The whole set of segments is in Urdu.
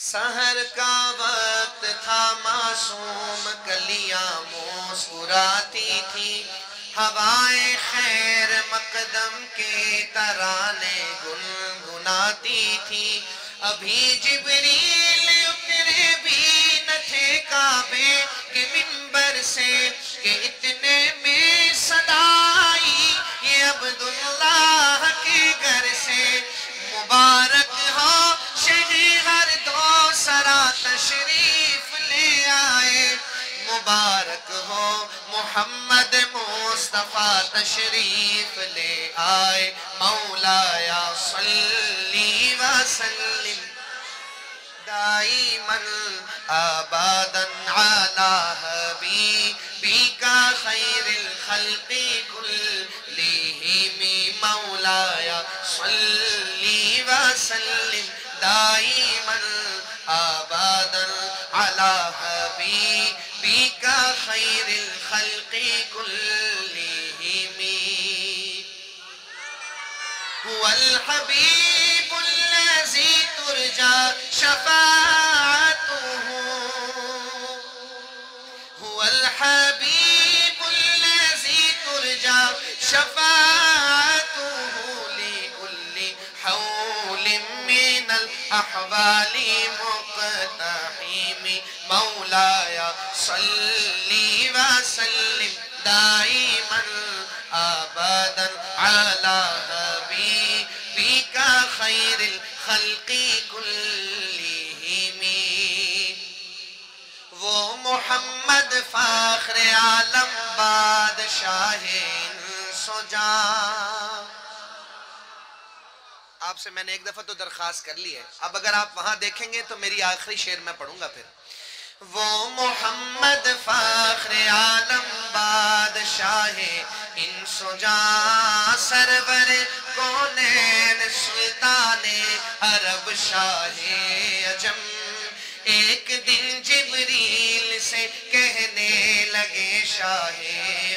سحر کا وقت تھا معصوم کلیاں مسکراتی تھی ہوائے خیر مقدم کے ترانے گنگناتی تھی ابھی جبریل اترے بھی نہ تھے کعبے کے منبر سے کہ اتنے میں صدا آئی یہ عبداللہ کے گھر سے مبارک ہو ہر دو سرا تشریف لے آئے مبارک ہو محمد مصطفیٰ تشریف لے آئے مولایا صلی وسلم دائما آبادا على حبیبک خیر الخلق کلہم مولایا صلی وسلم دائما آبادا على حبیبک خیر الخلق کلہم هو الحبیب الذی ترجى شفاعته هو الحبیب الذی ترجى شفاعته لكل حول من الأحوال مقتحم مولاي صل وسلم دائما أبدا على حبيبك خير الخلق كلهم وہ محمد فاخر عالم بادشاہ سجا آپ سے میں نے ایک دفعہ تو درخواست کر لی ہے اب اگر آپ وہاں دیکھیں گے تو میری آخری شعر میں پڑھوں گا پھر وہ محمد فاخر عالم بادشاہ انس و جاں سرور کونین سلطان عرب شاہ عجم ایک دن جبریل سے کہنے لگے شاہ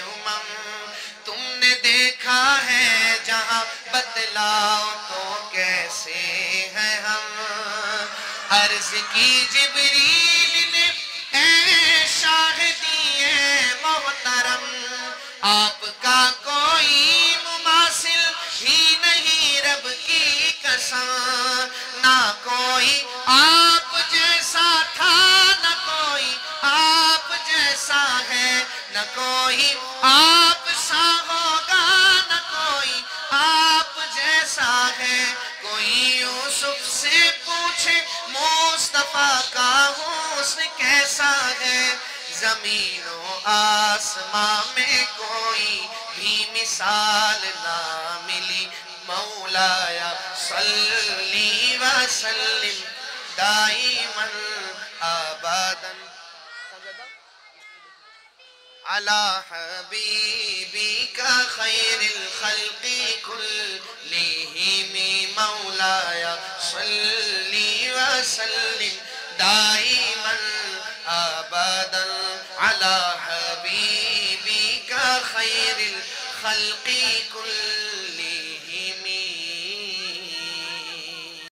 امم تم نے دیکھا ہے جہاں بتلاؤ تو کیسے ہیں ہم عرض کی جبریل نے اے شاہ دیے محترم آپ کا کوئی مماثل ہی نہیں رب کی قسم نہ کوئی آپ جیسا تھا نہ کوئی آپ جیسا ہے نہ کوئی آپ سا ہوگا نہ کوئی آپ جیسا ہے کوئی یوسف سے پوچھے مصطفیٰ کا حسن کیسا ہے زمین و آسمان میں کوئی بھی مثال نہ ملی مولایا صلی وسلم دائما آبادا على حبيبك خير الخلق كلهم مولاي صل وسلم دائما أبدا على حبيبك خير الخلق كلهم